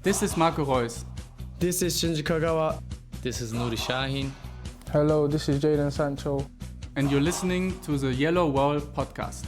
This is Marco Reus. This is Shinji Kagawa. This is Nuri Shahin. Hello, this is Jadon Sancho. And you're listening to the Yellow Wall podcast.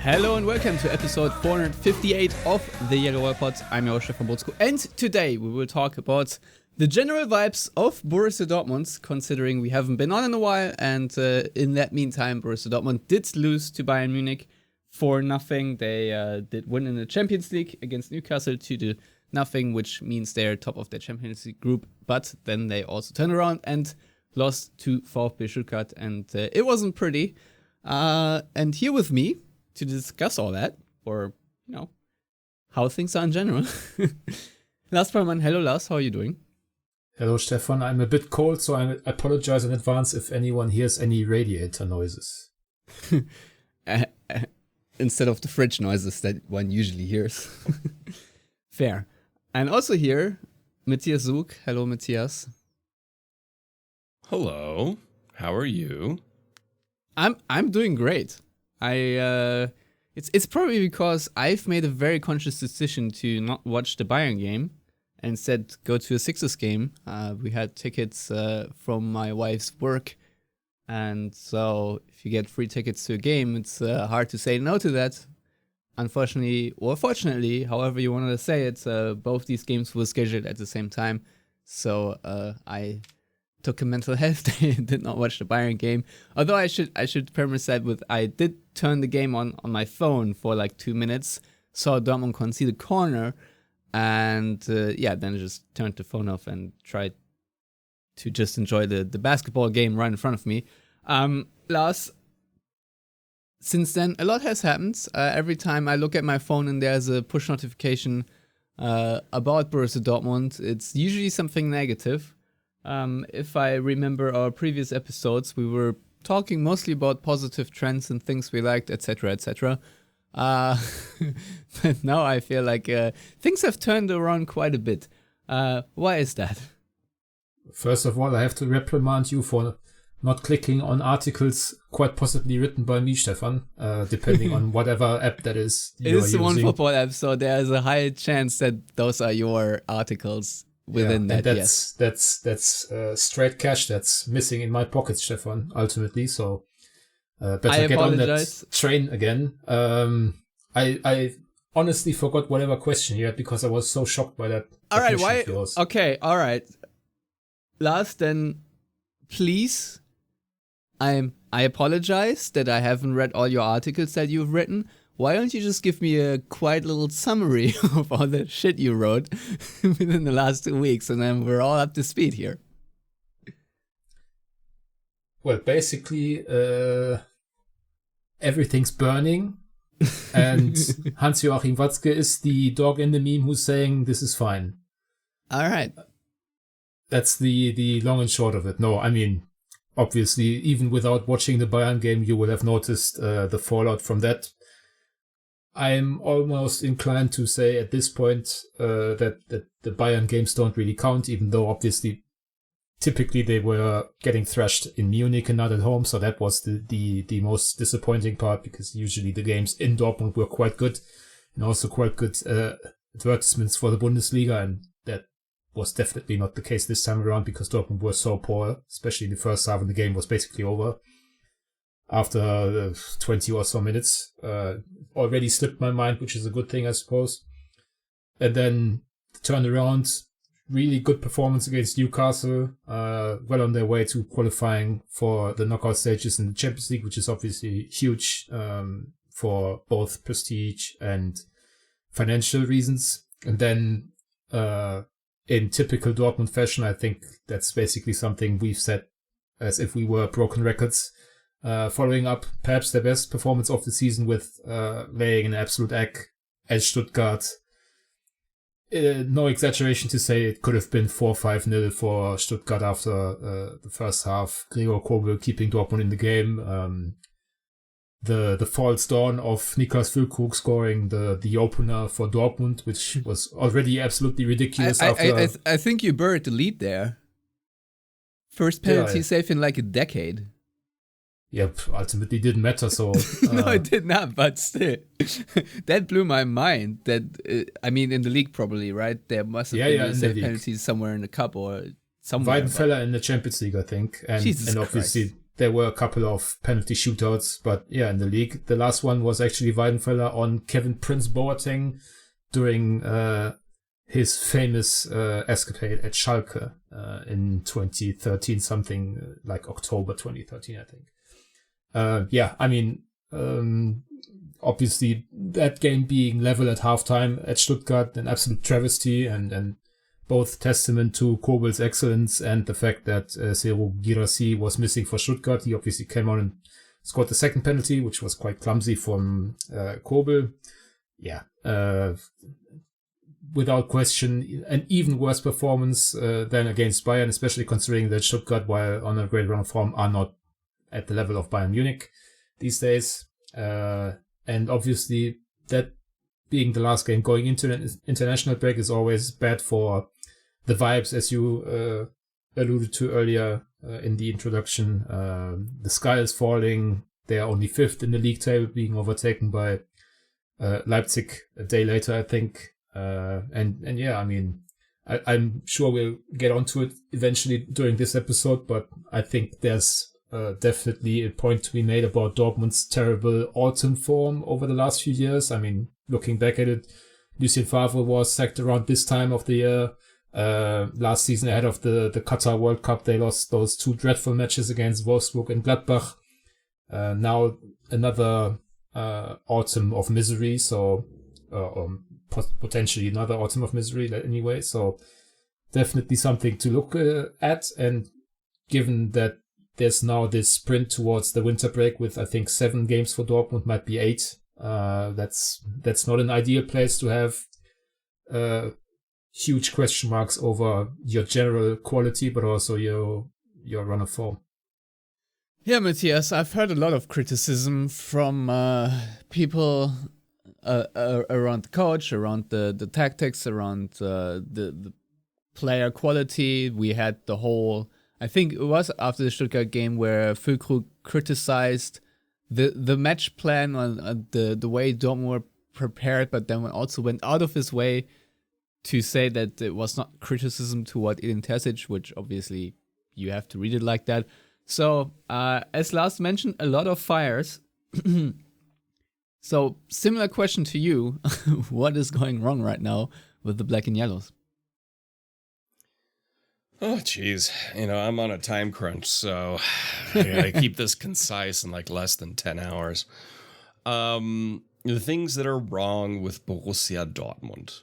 Hello and welcome to episode 458 of the Yellow Wall Pod. I'm your host, Stefan Botzko, and today we will talk about the general vibes of Borussia Dortmund, considering we haven't been on in a while, and in that meantime, Borussia Dortmund did lose to Bayern Munich 4-0. They did win in the Champions League against Newcastle 2-0, which means they're top of their Champions League group, but then they also turned around and lost to VfB Stuttgart, and it wasn't pretty. And here with me to discuss all that, or, you know, how things are in general. Lars Perlman, hello Lars, how are you doing? Hello Stefan, I'm a bit cold, so I apologize in advance if anyone hears any radiator noises. Instead of the fridge noises that one usually hears. Fair. And also here, Matthias Zug. Hello Matthias. Hello, how are you? I'm doing great. It's probably because I've made a very conscious decision to not watch the Bayern game and instead go to a Sixers game. We had tickets from my wife's work, and so if you get free tickets to a game, it's hard to say no to that. Unfortunately, or fortunately, however you want to say it, both these games were scheduled at the same time, so I took a mental health day and did not watch the Bayern game. Although I should premise that with I did turn the game on my phone for like 2 minutes, saw Dortmund concede a corner, and then I just turned the phone off and tried to just enjoy the basketball game right in front of me. Lars, since then a lot has happened. Every time I look at my phone and there's a push notification about Borussia Dortmund, it's usually something negative. If I remember our previous episodes, we were talking mostly about positive trends and things we liked, etc., etc. But now I feel like things have turned around quite a bit. Why is that? First of all, I have to reprimand you for not clicking on articles quite possibly written by me, Stefan, depending on whatever app that is. It is the One Football app, so there's a high chance that those are your articles. Within that, and that's straight cash that's missing in my pockets, Stefan, ultimately. So better get on that train again. I honestly forgot whatever question you had because I was so shocked by that. All right, why? Okay, all right. Lars, then please, I apologize that I haven't read all your articles that you've written. Why don't you just give me a quiet little summary of all the shit you wrote within the last 2 weeks, and then we're all up to speed here. Well, basically, everything's burning, and Hans-Joachim Watzke is the dog in the meme who's saying this is fine. All right. That's the long and short of it. No, I mean, obviously, even without watching the Bayern game, you will have noticed the fallout from that. I'm almost inclined to say at this point that the Bayern games don't really count, even though obviously typically they were getting thrashed in Munich and not at home. So that was the most disappointing part, because usually the games in Dortmund were quite good and also quite good advertisements for the Bundesliga. And that was definitely not the case this time around, because Dortmund were so poor, especially in the first half, and the game was basically over after 20 or so minutes. Already slipped my mind, which is a good thing, I suppose. And then turned around, really good performance against Newcastle, well on their way to qualifying for the knockout stages in the Champions League, which is obviously huge for both prestige and financial reasons. And then in typical Dortmund fashion, I think that's basically something we've said as if we were broken records. Following up perhaps their best performance of the season with laying an absolute egg at Stuttgart no exaggeration to say it could have been 4-5-0 for Stuttgart after the first half. Gregor Kobel keeping Dortmund in the game. The false dawn of Niklas Füllkrug scoring the opener for Dortmund, which was already absolutely ridiculous. I think you buried the lead there. First penalty save in like a decade. Yep, ultimately didn't matter. So no, it did not. But still, that blew my mind. That I mean, in the league probably, right? There must have been a save penalty somewhere in the cup or somewhere. Weidenfeller in the Champions League, I think, and obviously. Christ. There were a couple of penalty shootouts, but yeah, in the league, the last one was actually Weidenfeller on Kevin Prince Boateng during his famous escapade at Schalke in 2013, something like October 2013, I think. Yeah, I mean, obviously that game being level at halftime at Stuttgart, an absolute travesty, and both testament to Kobel's excellence and the fact that Serhou Guirassy was missing for Stuttgart. He obviously came on and scored the second penalty, which was quite clumsy from Kobel. Yeah, without question, an even worse performance than against Bayern, especially considering that Stuttgart, while on a great run of form, are not at the level of Bayern Munich these days. And obviously, that being the last game going into an international break is always bad for the vibes, as you alluded to earlier in the introduction. The sky is falling. They are only 5th in the league table, being overtaken by Leipzig a day later, I think. And yeah, I mean, I'm sure we'll get onto it eventually during this episode, but I think there's definitely a point to be made about Dortmund's terrible autumn form over the last few years. I mean, looking back at it, Lucien Favre was sacked around this time of the year. Last season, ahead of the Qatar World Cup, they lost those 2 dreadful matches against Wolfsburg and Gladbach. Now another autumn of misery, so potentially another autumn of misery anyway. So definitely something to look at. And given that there's now this sprint towards the winter break with, I think, 7 games for Dortmund, might be 8. That's not an ideal place to have huge question marks over your general quality, but also your run of form. Yeah, Matthias, I've heard a lot of criticism from people around the coach, around the tactics, around the player quality. We had the whole, I think it was after the Stuttgart game, where Füllkrug criticized the match plan on the way Dortmund were prepared, but then also went out of his way to say that it was not criticism toward Edin Terzic, which obviously you have to read it like that. So, as Lars mentioned, a lot of fires. So, similar question to you. What is going wrong right now with the black and yellows? Oh, geez. I'm on a time crunch, so I keep this concise in like less than 10 hours. The things that are wrong with Borussia Dortmund.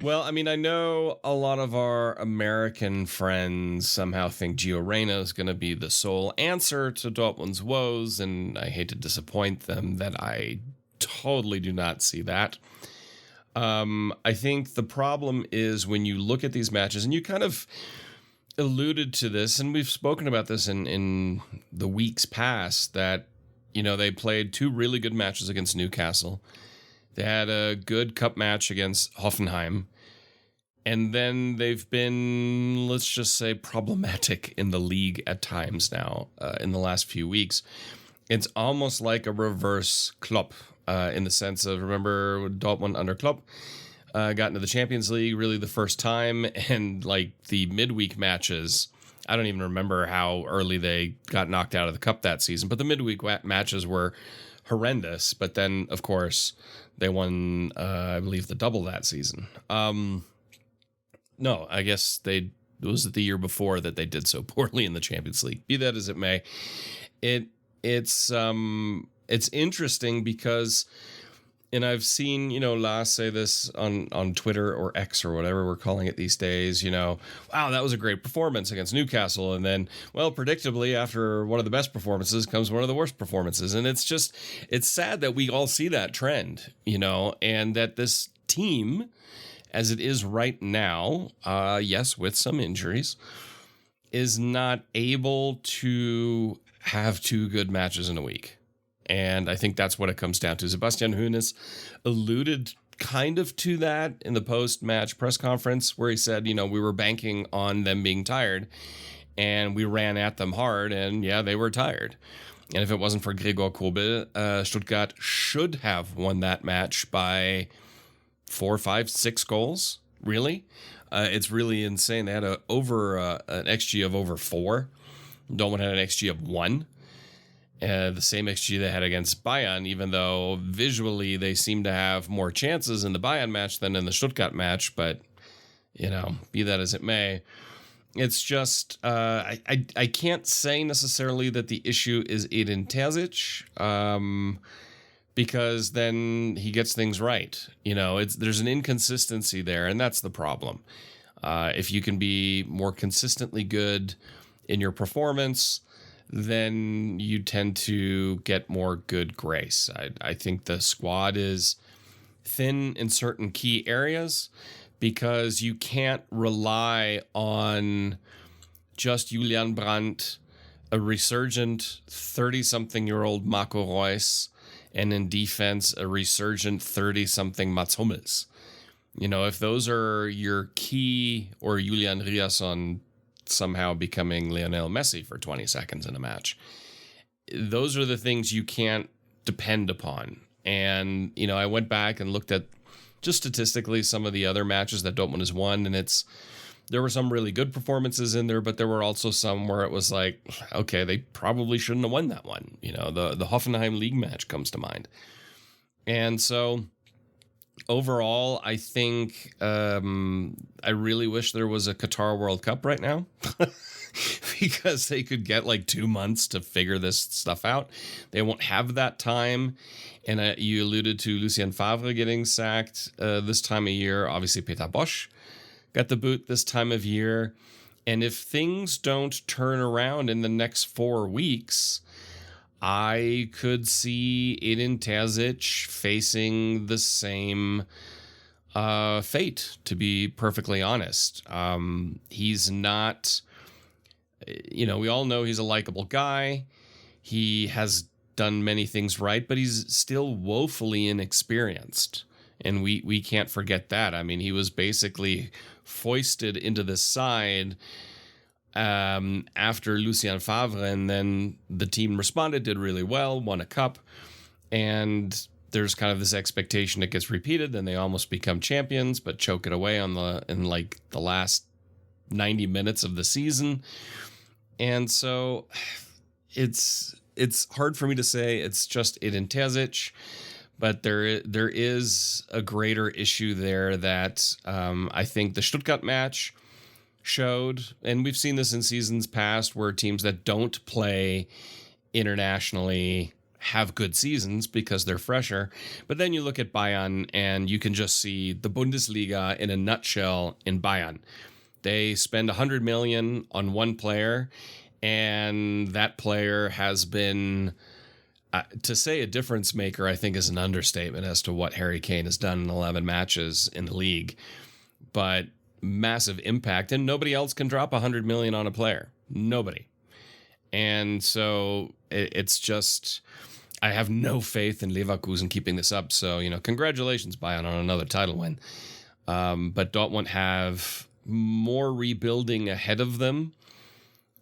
Well, I mean, I know a lot of our American friends somehow think Gio Reyna is going to be the sole answer to Dortmund's woes, and I hate to disappoint them that I totally do not see that. I think the problem is when you look at these matches, and you kind of alluded to this, and we've spoken about this in the weeks past, that, they played 2 really good matches against Newcastle. They had a good cup match against Hoffenheim. And then they've been, let's just say, problematic in the league at times now in the last few weeks. It's almost like a reverse Klopp in the sense of, remember, Dortmund under Klopp got into the Champions League really the first time. And like the midweek matches, I don't even remember how early they got knocked out of the cup that season. But the midweek matches were horrendous. But then, of course, they won, I believe, the double that season. No, I guess it was the year before that they did so poorly in the Champions League. Be that as it may, it's interesting because, and I've seen, Lars say this on Twitter or X or whatever we're calling it these days, wow, that was a great performance against Newcastle. And then, well, predictably, after one of the best performances comes one of the worst performances. And it's sad that we all see that trend, and that this team, as it is right now, yes, with some injuries, is not able to have 2 good matches in a week. And I think that's what it comes down to. Sebastian Hoeneß alluded kind of to that in the post-match press conference where he said, we were banking on them being tired and we ran at them hard, and yeah, they were tired. And if it wasn't for Gregor Kobel, Stuttgart should have won that match by 4, 5, 6 goals. Really? It's really insane. They had an XG of over 4. Dortmund had an XG of 1. The same XG they had against Bayern, even though visually they seem to have more chances in the Bayern match than in the Stuttgart match. But, be that as it may, it's just, I can't say necessarily that the issue is Edin Terzic, because then he gets things right. There's an inconsistency there, and that's the problem. If you can be more consistently good in your performance, then you tend to get more good grace. I think the squad is thin in certain key areas because you can't rely on just Julian Brandt, a resurgent 30-something-year-old Marco Reus, and in defense, a resurgent 30-something Mats Hummels. If those are your key, or Julian Riasson somehow becoming Lionel Messi for 20 seconds in a match, those are the things you can't depend upon. And, I went back and looked at just statistically some of the other matches that Dortmund has won, and there were some really good performances in there, but there were also some where it was like, okay, they probably shouldn't have won that one. The Hoffenheim League match comes to mind. And so overall, I think I really wish there was a Qatar World Cup right now because they could get like 2 months to figure this stuff out. They won't have that time. And you alluded to Lucien Favre getting sacked this time of year. Obviously, Peter Bosch got the boot this time of year. And if things don't turn around in the next 4 weeks, I could see Edin Terzic facing the same fate, to be perfectly honest. He's not, we all know he's a likable guy. He has done many things right, but he's still woefully inexperienced. And we can't forget that. I mean, he was basically foisted into the side after Lucien Favre, and then the team responded, did really well, won a cup, and there's kind of this expectation it gets repeated. Then they almost become champions, but choke it away in the last 90 minutes of the season. And so it's hard for me to say it's just Edin Terzic, but there is a greater issue there that I think the Stuttgart match showed, and we've seen this in seasons past where teams that don't play internationally have good seasons because they're fresher. But then you look at Bayern and you can just see the Bundesliga in a nutshell in Bayern. They spend 100 million on one player, and that player has been, to say a difference maker, I think is an understatement as to what Harry Kane has done in 11 matches in the league. But massive impact, and nobody else can drop 100 million on a player. Nobody. And so it's just, I have no faith in Leverkusen keeping this up. So, congratulations, Bayern, on another title win. But Dortmund have more rebuilding ahead of them.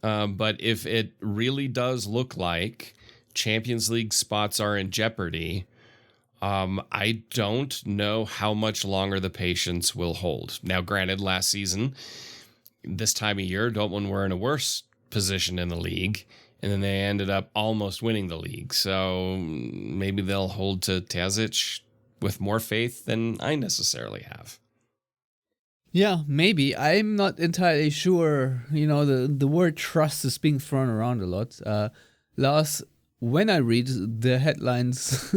But if it really does look like Champions League spots are in jeopardy, I don't know how much longer the patience will hold. Now, granted, last season, this time of year, Dortmund were in a worse position in the league, and then they ended up almost winning the league. So maybe they'll hold to Terzic with more faith than I necessarily have. Yeah, maybe. I'm not entirely sure. The word trust is being thrown around a lot. Lars, when I read the headlines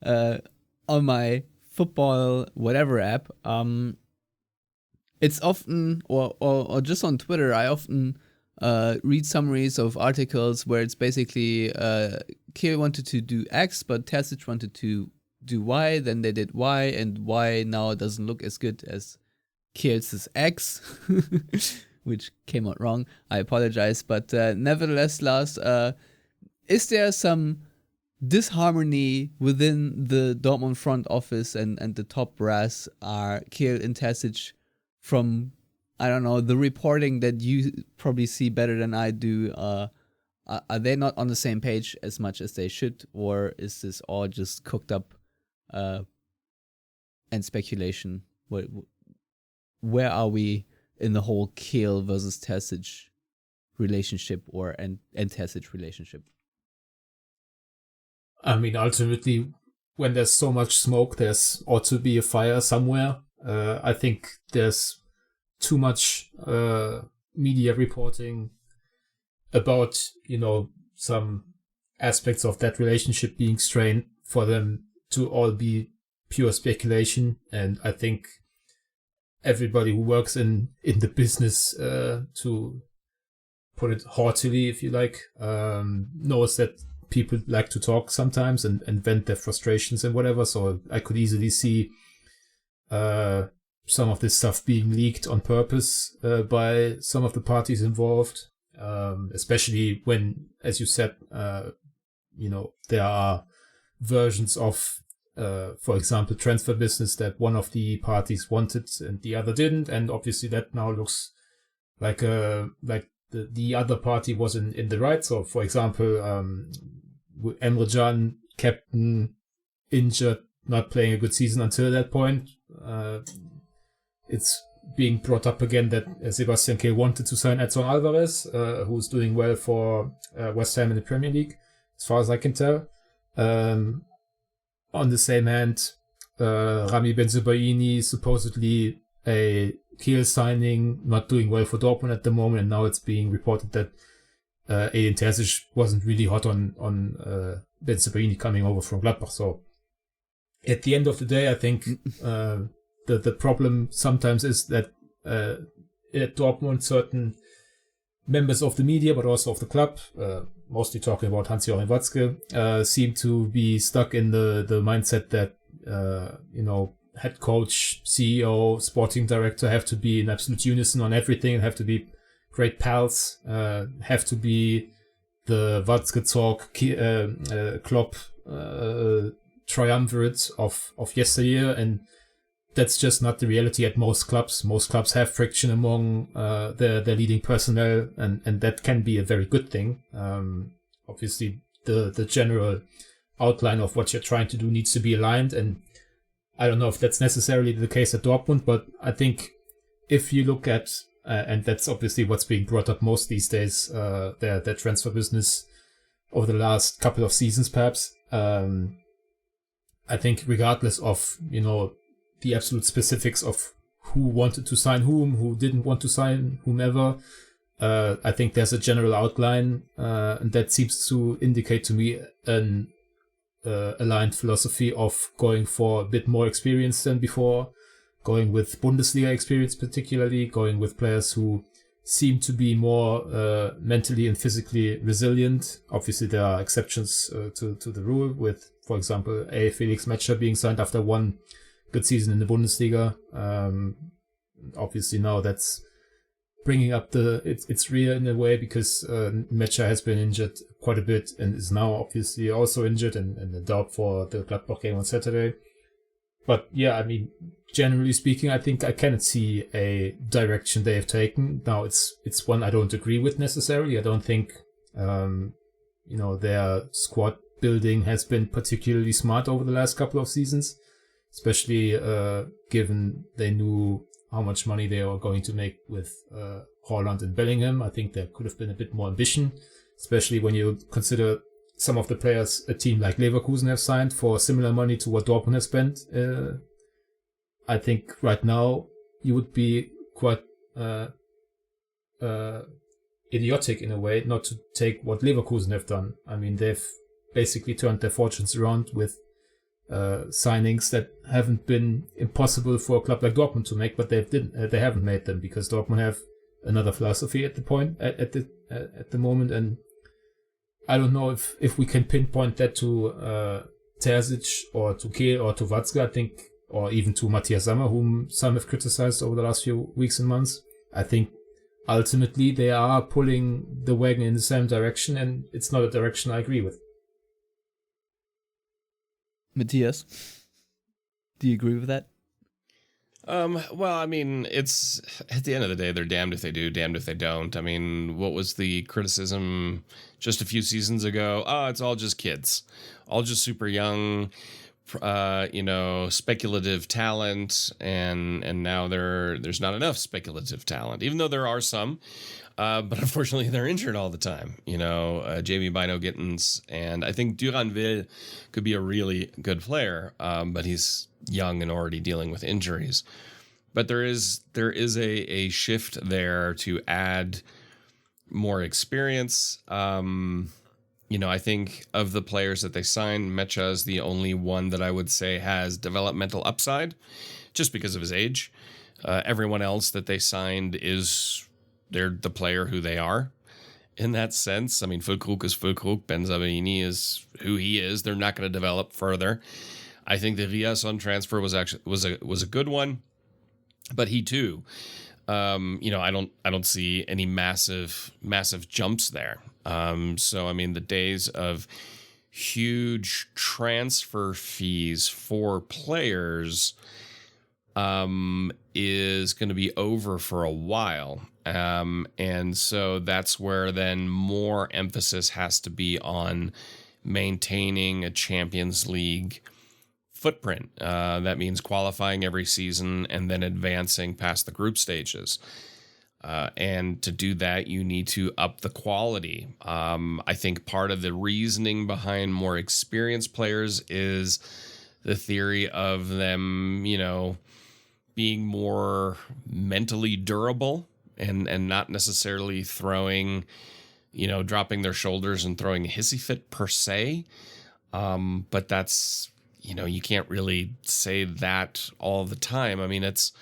on my football whatever app, it's often, or just on Twitter, I often read summaries of articles where it's basically Kiel wanted to do X, but Terzic wanted to do Y, then they did Y, and Y now doesn't look as good as Kiel's X, which came out wrong. I apologize, but nevertheless, Lars, is there some disharmony within the Dortmund front office and the top brass? Are Kiel and Terzic, from, I don't know, the reporting that you probably see better than I do, are they not on the same page as much as they should, or is this all just cooked up and speculation? Where are we in the whole Kiel versus Terzic relationship, and Terzic relationship? I mean, ultimately, when there's so much smoke, there's ought to be a fire somewhere. I think there's too much media reporting about, some aspects of that relationship being strained for them to all be pure speculation. And I think everybody who works in the business, to put it haughtily, if you like, knows that people like to talk sometimes and vent their frustrations and whatever. So I could easily see some of this stuff being leaked on purpose by some of the parties involved, especially when, as you said, there are versions of, for example, transfer business that one of the parties wanted and the other didn't. And obviously that now looks like the other party was in the right. So, for example, Emre Can, captain, injured, not playing a good season until that point. It's being brought up again that Sebastian Kehl wanted to sign Edson Alvarez, who's doing well for West Ham in the Premier League, as far as I can tell. On the same hand, Rami Bensebaini, supposedly a Kiel signing, not doing well for Dortmund at the moment, and now it's being reported that Edin Terzic wasn't really hot on Bensebaini coming over from Gladbach. So at the end of the day, I think the problem sometimes is that at Dortmund, certain members of the media, but also of the club, mostly talking about Hans-Joachim Watzke, seem to be stuck in the mindset that, head coach, CEO, sporting director have to be in absolute unison on everything and have to be great pals, have to be the Watzke talk, Klopp triumvirate of yesteryear, and that's just not the reality at most clubs. Most clubs have friction among their leading personnel, and that can be a very good thing. Obviously, the general outline of what you're trying to do needs to be aligned, and I don't know if that's necessarily the case at Dortmund, but I think if you look at, and that's obviously what's being brought up most these days, their transfer business over the last couple of seasons, perhaps. I think regardless of, the absolute specifics of who wanted to sign whom, who didn't want to sign whomever, I think there's a general outline, and that seems to indicate to me an aligned philosophy of going for a bit more experience than before, going with Bundesliga experience particularly, going with players who seem to be more mentally and physically resilient. Obviously, there are exceptions to the rule with, for example, Felix Metscher being signed after one good season in the Bundesliga. Obviously, now that's bringing up its rear in a way because Metscher has been injured quite a bit and is now obviously also injured and a doubt for the Gladbach game on Saturday. But yeah, I mean, generally speaking, I think I cannot see a direction they have taken. Now, it's one I don't agree with necessarily. I don't think, their squad building has been particularly smart over the last couple of seasons, especially given they knew how much money they were going to make with Haaland and Bellingham. I think there could have been a bit more ambition, especially when you consider some of the players a team like Leverkusen have signed for similar money to what Dortmund has spent. I think right now you would be quite idiotic in a way not to take what Leverkusen have done. I mean, they've basically turned their fortunes around with signings that haven't been impossible for a club like Dortmund to make, but they haven't made them because Dortmund have another philosophy at the moment, and I don't know if we can pinpoint that to Terzic or to Kehl or to Watzke, I think, or even to Matthias Sammer, whom some have criticized over the last few weeks and months. I think ultimately they are pulling the wagon in the same direction, and it's not a direction I agree with. Matthias, do you agree with that? Well, I mean, it's at the end of the day, they're damned if they do, damned if they don't. I mean, what was the criticism just a few seasons ago? Oh, it's all just kids, all just super young, speculative talent, and now there's not enough speculative talent, even though there are some. But unfortunately, they're injured all the time. Jamie Bino Gittens, and I think Duranville could be a really good player, but he's young and already dealing with injuries. But there is a shift there to add more experience. I think of the players that they signed, Mecha is the only one that I would say has developmental upside, just because of his age. Everyone else that they signed they're the player who they are in that sense. I mean, Füllkrug is Füllkrug. Ben Sabahini is who he is. They're not going to develop further. I think the Riasson transfer was a good one, but he too, I don't see any massive jumps there. So I mean, the days of huge transfer fees for players is going to be over for a while. And so that's where then more emphasis has to be on maintaining a Champions League footprint. That means qualifying every season and then advancing past the group stages. And to do that, you need to up the quality. I think part of the reasoning behind more experienced players is the theory of them, being more mentally durable and not necessarily throwing, dropping their shoulders and throwing a hissy fit per se. But that's, you can't really say that all the time. I mean, it's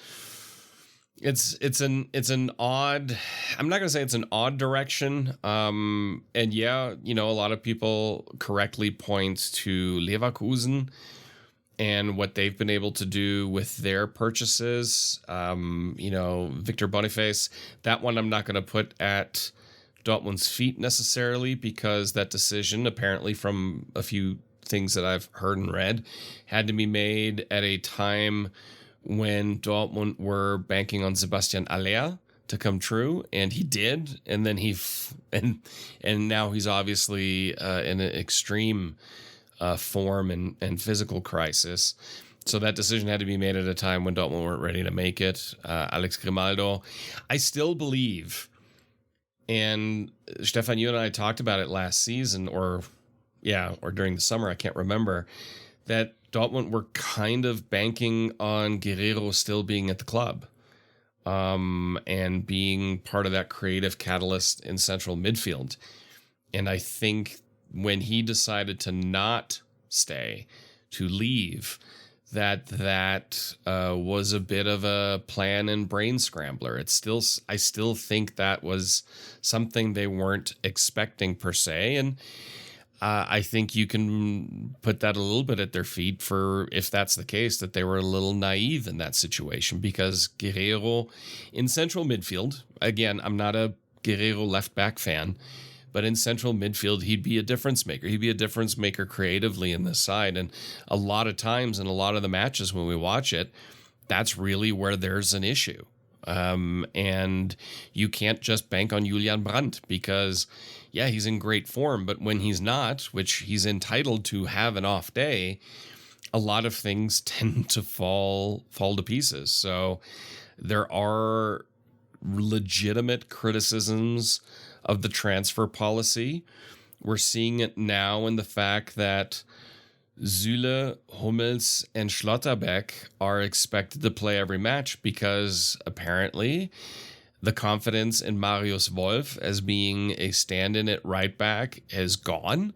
an odd, I'm not going to say it's an odd direction. And yeah, a lot of people correctly point to Leverkusen and what they've been able to do with their purchases. Victor Boniface, that one I'm not going to put at Dortmund's feet necessarily, because that decision, apparently from a few things that I've heard and read, had to be made at a time when Dortmund were banking on Sebastian Aller to come true, and he did. And then and now he's obviously in an extreme form and physical crisis. So that decision had to be made at a time when Dortmund weren't ready to make it. Alex Grimaldo, I still believe, and Stefan, you and I talked about it last season, or during the summer, I can't remember, that Dortmund were kind of banking on Guerrero still being at the club, and being part of that creative catalyst in central midfield. And I think when he decided to not stay, to leave, that was a bit of a plan and brain scrambler. I still think that was something they weren't expecting per se, and I think you can put that a little bit at their feet for, if that's the case, that they were a little naive in that situation, because Guerrero in central midfield, again, I'm not a Guerrero left back fan, but in central midfield, he'd be a difference maker. He'd be a difference maker creatively in this side. And a lot of times in a lot of the matches when we watch it, that's really where there's an issue. And you can't just bank on Julian Brandt, because, yeah, he's in great form, but when he's not, which he's entitled to have an off day, a lot of things tend to fall to pieces. So there are legitimate criticisms of the transfer policy. We're seeing it now in the fact that Süle, Hummels, and Schlotterbeck are expected to play every match, because apparently the confidence in Marius Wolf as being a stand-in at right back has gone.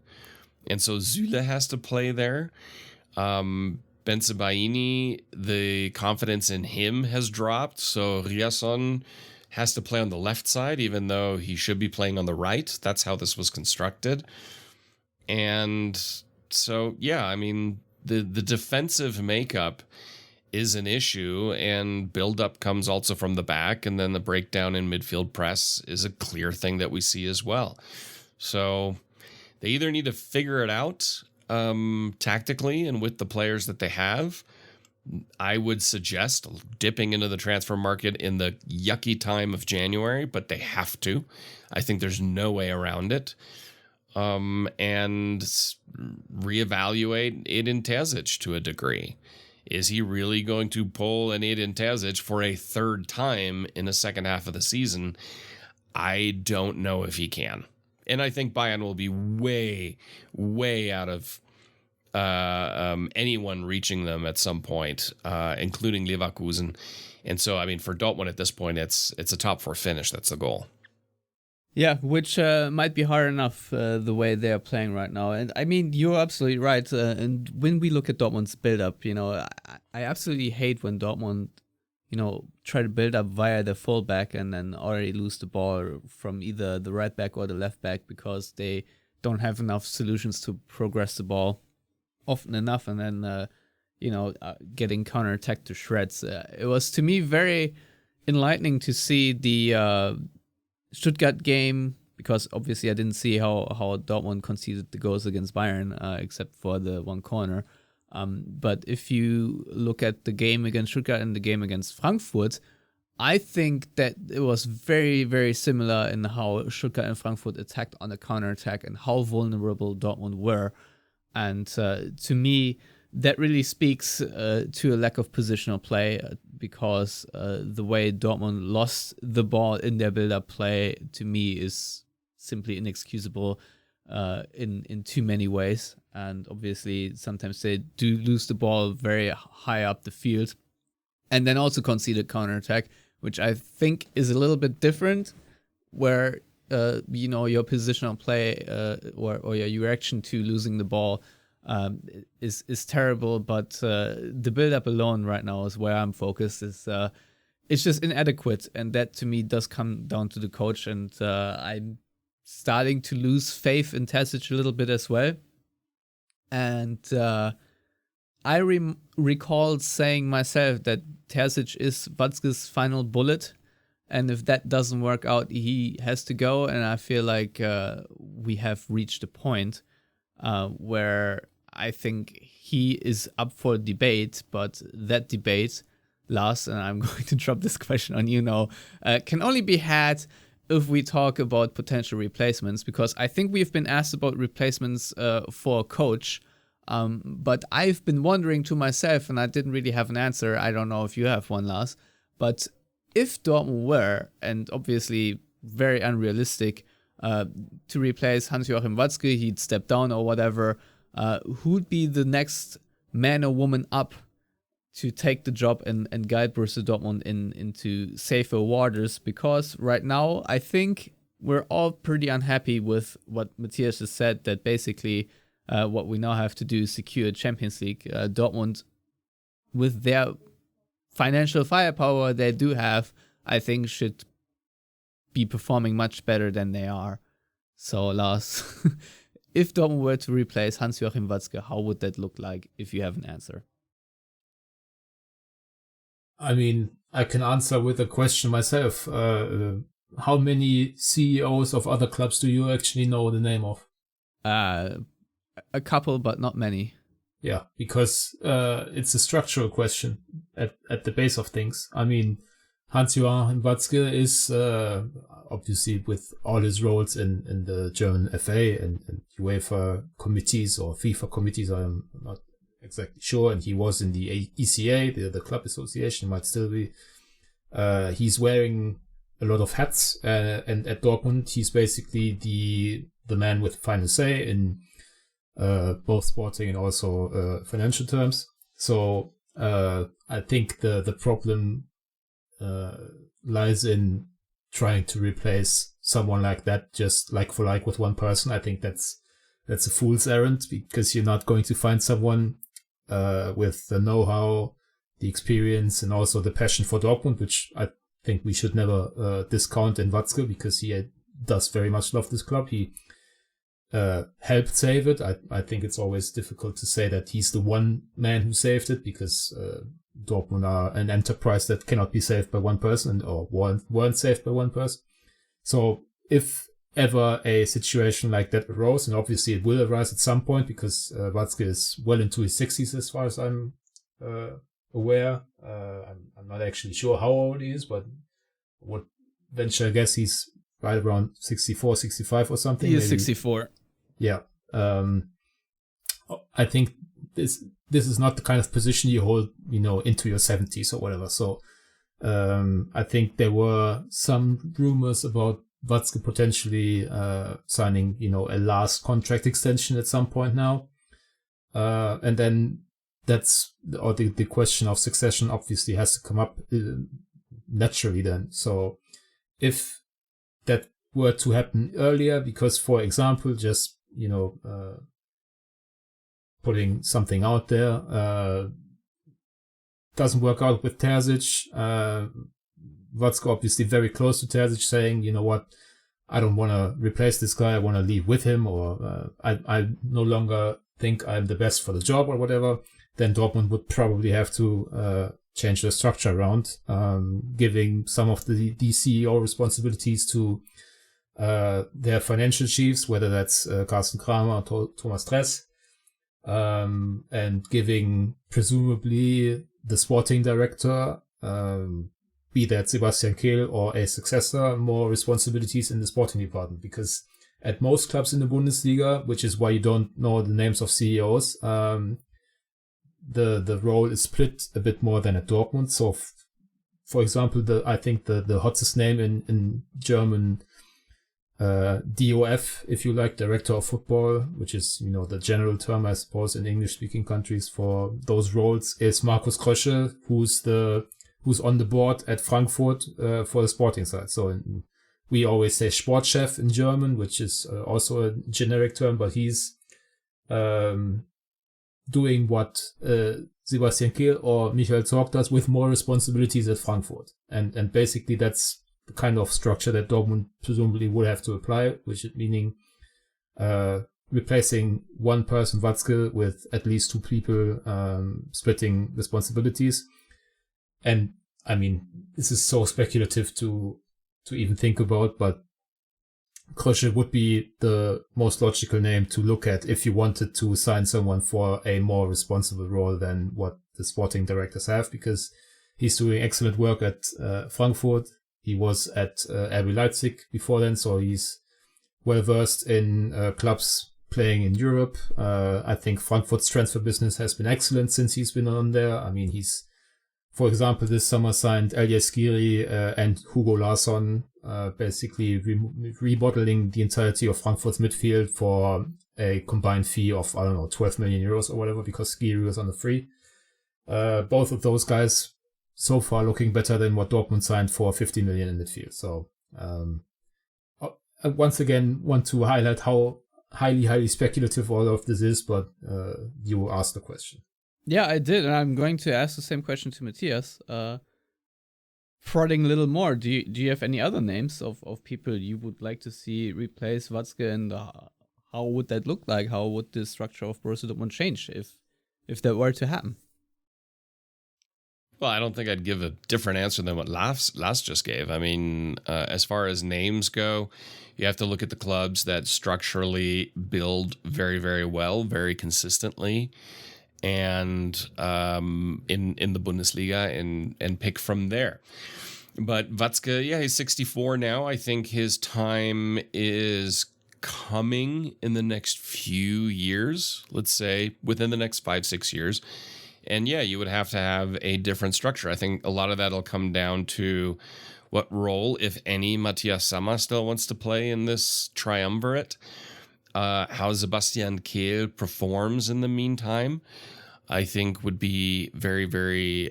And so Süle has to play there. Ben Sebaini, the confidence in him has dropped. So Riasson has to play on the left side, even though he should be playing on the right. That's how this was constructed. And So yeah, I mean, the defensive makeup is an issue, and build-up comes also from the back, and then the breakdown in midfield press is a clear thing that we see as well. So they either need to figure it out tactically and with the players that they have. I would suggest dipping into the transfer market in the yucky time of January, but they have to. I think there's no way around it. And reevaluate Edin Terzic to a degree. Is he really going to pull an Edin Terzic for a third time in the second half of the season? I don't know if he can. And I think Bayern will be way, way out of anyone reaching them at some point, including Leverkusen. And so, I mean, for Dortmund at this point, it's a top 4 finish. That's the goal. Yeah, which might be hard enough the way they are playing right now. And I mean, you're absolutely right. And when we look at Dortmund's build-up, I absolutely hate when Dortmund, try to build up via the fullback and then already lose the ball from either the right back or the left back because they don't have enough solutions to progress the ball often enough, and then, getting counterattacked to shreds. It was, to me, very enlightening to see the Stuttgart game, because obviously I didn't see how Dortmund conceded the goals against Bayern, except for the one corner. But if you look at the game against Stuttgart and the game against Frankfurt, I think that it was very, very similar in how Stuttgart and Frankfurt attacked on the counterattack and how vulnerable Dortmund were. And to me, that really speaks to a lack of positional play, because the way Dortmund lost the ball in their build-up play, to me, is simply inexcusable in too many ways. And obviously, sometimes they do lose the ball very high up the field, and then also concede a counterattack, which I think is a little bit different, where your positional play or your reaction to losing the ball is terrible, but the build-up alone right now is where I'm focused. It's just inadequate, and that to me does come down to the coach, and I'm starting to lose faith in Terzic a little bit as well. And I recall saying myself that Terzic is Watzke's final bullet, and if that doesn't work out, he has to go. And I feel like we have reached a point where I think he is up for debate, but that debate, Lars, and I'm going to drop this question on you now, can only be had if we talk about potential replacements, because I think we've been asked about replacements for a coach, but I've been wondering to myself, and I didn't really have an answer. I don't know if you have one, Lars, but if Dortmund were, and obviously very unrealistic, to replace Hans-Joachim Watzke, he'd step down or whatever, who'd be the next man or woman up to take the job and guide Borussia Dortmund into safer waters? Because right now, I think we're all pretty unhappy with what Matthias has said, that basically what we now have to do is secure Champions League. Dortmund, with their financial firepower they do have, I think should be performing much better than they are. So, Lars, if Dortmund were to replace Hans-Joachim Watzke, how would that look like, if you have an answer? I mean, I can answer with a question myself. How many CEOs of other clubs do you actually know the name of? A couple, but not many. Yeah, because it's a structural question at the base of things. I mean, Hans-Joachim Watzke is obviously, with all his roles in the German FA and UEFA committees or FIFA committees, I'm not exactly sure, and he was in the ECA, the club association, might still be. He's wearing a lot of hats, and at Dortmund, he's basically the man with final say in both sporting and also financial terms. So I think the problem lies in trying to replace someone like that just like for like with one person. I think that's a fool's errand, because you're not going to find someone with the know-how, the experience, and also the passion for Dortmund, which I think we should never discount in Watzke, because he does very much love this club. He helped save it. I think it's always difficult to say that he's the one man who saved it, because Dortmund are an enterprise that cannot be saved by one person, or weren't saved by one person. So if ever a situation like that arose, and obviously it will arise at some point, because Watzke is well into his 60s as far as I'm aware. I'm not actually sure how old he is, but would venture a guess he's right around 64, 65 or something. He is maybe. 64. Yeah. I think this is not the kind of position you hold, into your 70s or whatever. So I think there were some rumors about Watzke potentially signing, a last contract extension at some point now. And then the question of succession obviously has to come up naturally then. So if that were to happen earlier, because, for example, just, putting something out there, doesn't work out with Terzic, Watzke obviously very close to Terzic, saying, you know what, I don't want to replace this guy, I want to leave with him, or I no longer think I'm the best for the job or whatever, then Dortmund would probably have to change the structure around, giving some of the CEO responsibilities to their financial chiefs, whether that's Carsten Kramer or Thomas Dress, and giving presumably the sporting director, be that Sebastian Kehl or a successor, more responsibilities in the sporting department, because at most clubs in the Bundesliga, which is why you don't know the names of CEOs, the role is split a bit more than at Dortmund. So, for example, I think the hottest name in German DOF, if you like, Director of Football, which is, the general term, I suppose, in English-speaking countries for those roles, is Markus Krösche, who's on the board at Frankfurt for the sporting side. So we always say Sportchef in German, which is also a generic term, but he's doing what Sebastian Kehl or Michael Zorc does, with more responsibilities at Frankfurt. And basically that's the kind of structure that Dortmund presumably would have to apply, which is meaning replacing one person, Watzke, with at least two people, splitting responsibilities. And I mean, this is so speculative to even think about, but Krösche would be the most logical name to look at if you wanted to sign someone for a more responsible role than what the sporting directors have, because he's doing excellent work at Frankfurt. He was at RB Leipzig before then, so he's well versed in clubs playing in Europe. I think Frankfurt's transfer business has been excellent since he's been on there. I mean, he's, for example, this summer signed Elias Giri and Hugo Larsson, basically remodeling the entirety of Frankfurt's midfield for a combined fee of, 12 million euros or whatever, because Giri was on the free. Both of those guys so far looking better than what Dortmund signed for 50 million in midfield. So once again, want to highlight how highly speculative all of this is, but you asked the question. Yeah, I did, and I'm going to ask the same question to Matthias. Prodding a little more, do you have any other names of people you would like to see replace Watzke, and how would that look like? How would the structure of Borussia Dortmund change if that were to happen? Well, I don't think I'd give a different answer than what Lars just gave. I mean, as far as names go, you have to look at the clubs that structurally build very, very well, very consistently, and in the Bundesliga, and pick from there. But Watzke, yeah, he's 64 now. I think his time is coming in the next few years, let's say within the next 5-6 years. And yeah, you would have to have a different structure. I think a lot of that will come down to what role, if any, Matthias Sammer still wants to play in this triumvirate. How Sebastian Kehl performs in the meantime, I think would be very, very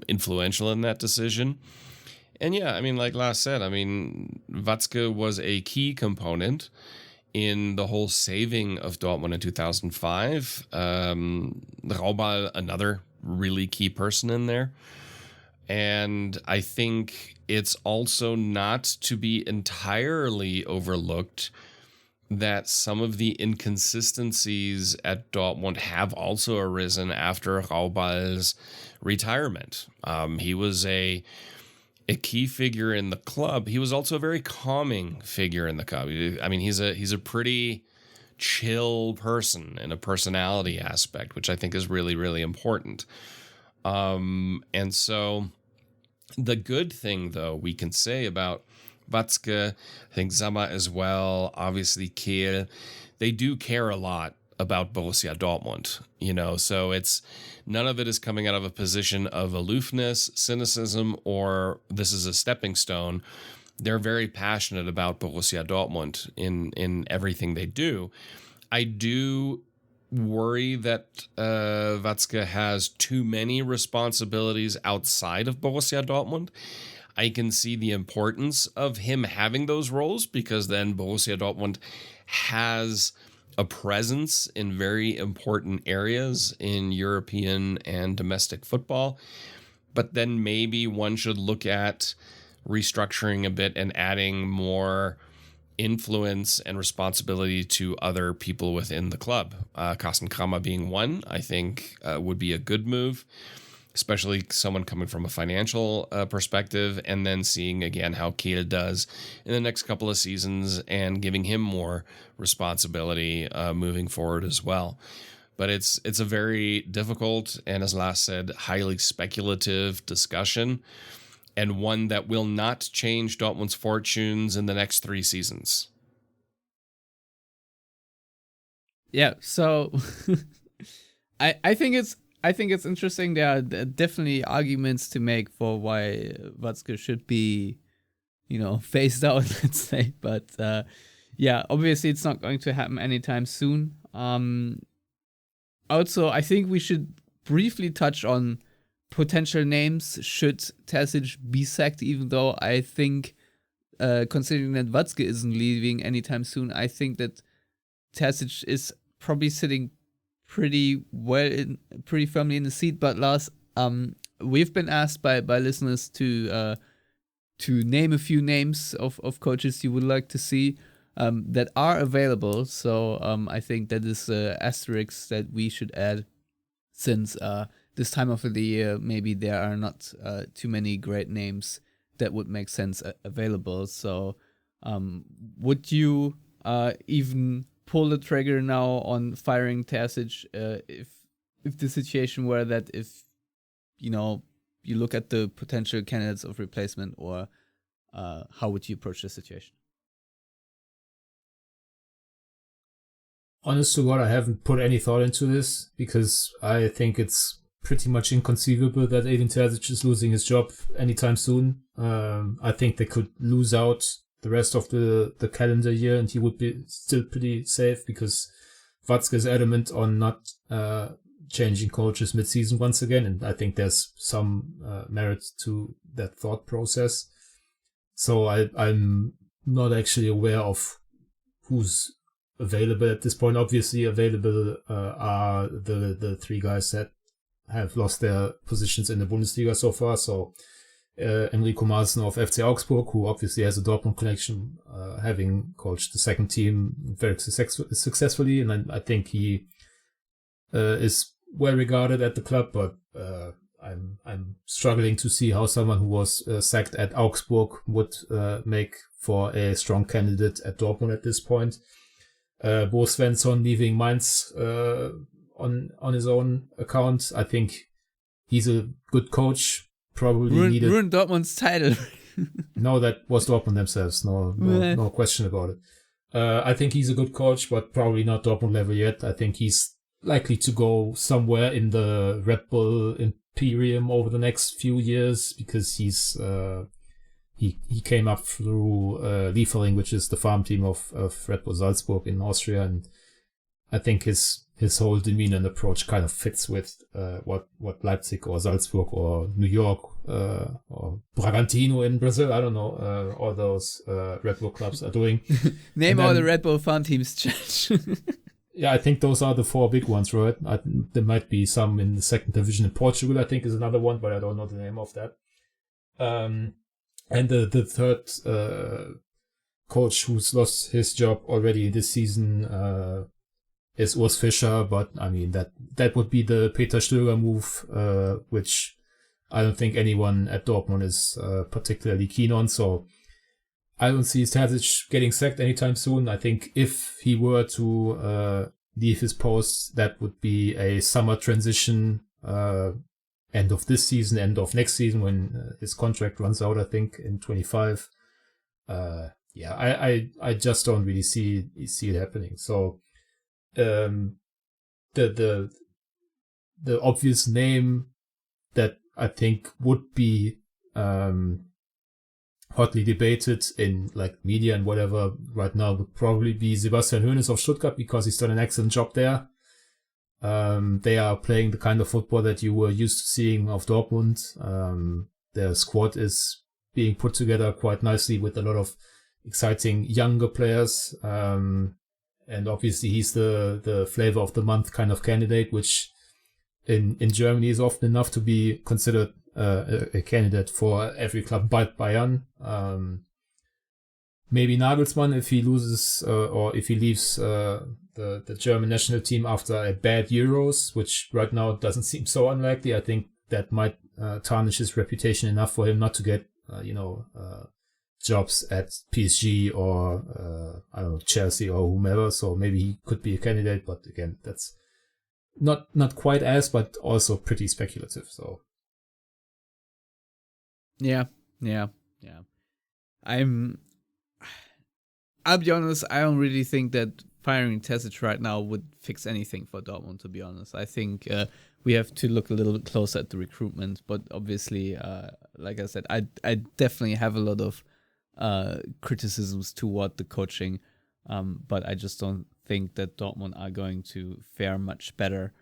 influential in that decision. And yeah, I mean, like Lars said, I mean, Watzke was a key component in the whole saving of Dortmund in 2005. Raubal, another really key person in there. And I think it's also not to be entirely overlooked that some of the inconsistencies at Dortmund have also arisen after Rauball's retirement. He was a key figure in the club. He was also a very calming figure in the club. I mean, he's a pretty chill person in a personality aspect, which I think is really, really important. And so the good thing, though, we can say about Watzke, I think Sammer as well, obviously Kehl, they do care a lot about Borussia Dortmund, so it's none of it is coming out of a position of aloofness, cynicism, or this is a stepping stone. They're very passionate about Borussia Dortmund in everything they do. I do worry that Watzke has too many responsibilities outside of Borussia Dortmund. I can see the importance of him having those roles because then Borussia Dortmund has a presence in very important areas in European and domestic football. But then maybe one should look at restructuring a bit and adding more influence and responsibility to other people within the club. Carsten Kramer being one, I think would be a good move, especially someone coming from a financial perspective, and then seeing again how Kehl does in the next couple of seasons and giving him more responsibility moving forward as well. But it's a very difficult and, as Lars said, highly speculative discussion, and one that will not change Dortmund's fortunes in the next 3 seasons. Yeah, so I think it's interesting. There are definitely arguments to make for why Watzke should be, phased out, let's say. But yeah, obviously it's not going to happen anytime soon. Also, I think we should briefly touch on potential names should Terzic be sacked, even though I think, considering that Watzke isn't leaving anytime soon, I think that Terzic is probably sitting pretty firmly in the seat. But Lars, we've been asked by listeners to name a few names of coaches you would like to see that are available. So I think that is asterisk that we should add, since this time of the year maybe there are not too many great names that would make sense available. So would you even pull the trigger now on firing Terzic if the situation were that, if you look at the potential candidates of replacement, or how would you approach the situation? Honest to God, I haven't put any thought into this because I think it's pretty much inconceivable that Edin Terzic is losing his job anytime soon. I think they could lose out the rest of the calendar year and he would be still pretty safe, because Watzke is adamant on not changing coaches mid-season once again, and I think there's some merit to that thought process. So I'm not actually aware of who's available at this point. Obviously available are the 3 guys that have lost their positions in the Bundesliga so far. So Enrico Maaßen of FC Augsburg, who obviously has a Dortmund connection, having coached the second team very successfully, and I think he is well regarded at the club. But I'm struggling to see how someone who was sacked at Augsburg would make for a strong candidate at Dortmund at this point. Bo Svensson leaving Mainz on his own account. I think he's a good coach. Probably ruined Dortmund's title. No, that was Dortmund themselves. No question about it. I think he's a good coach, but probably not Dortmund level yet. I think he's likely to go somewhere in the Red Bull Imperium over the next few years, because he's he came up through Liefering, which is the farm team of Red Bull Salzburg in Austria, and I think his whole demeanor and approach kind of fits with what Leipzig or Salzburg or New York or Bragantino in Brazil, I don't know, all those Red Bull clubs are doing. Name all the Red Bull farm teams, Church. Yeah, I think those are the 4 big ones, right? There might be some in the 2nd division in Portugal, I think is another one, but I don't know the name of that. And the third coach who's lost his job already this season is Urs Fischer, but I mean that would be the Peter Stöger move, which I don't think anyone at Dortmund is particularly keen on. So I don't see Terzic getting sacked anytime soon. I think if he were to leave his post, that would be a summer transition, end of this season, end of next season when his contract runs out, I think, in 25. I just don't really see it happening. So the obvious name that I think would be hotly debated in like media and whatever right now would probably be Sebastian Hoeneß of Stuttgart, because he's done an excellent job there. They are playing the kind of football that you were used to seeing of Dortmund. Their squad is being put together quite nicely with a lot of exciting younger players. And obviously he's the flavor of the month kind of candidate, which in Germany is often enough to be considered a candidate for every club but Bayern. Maybe Nagelsmann if he loses or if he leaves the German national team after a bad Euros, which right now doesn't seem so unlikely. I think that might tarnish his reputation enough for him not to get jobs at PSG or I don't know, Chelsea or whomever. So maybe he could be a candidate, but again, that's not quite as, but also pretty speculative. So Yeah. I'll be honest, I don't really think that firing Terzic right now would fix anything for Dortmund, to be honest. I think we have to look a little bit closer at the recruitment, but obviously, like I said, I definitely have a lot of criticisms toward the coaching, but I just don't think that Dortmund are going to fare much better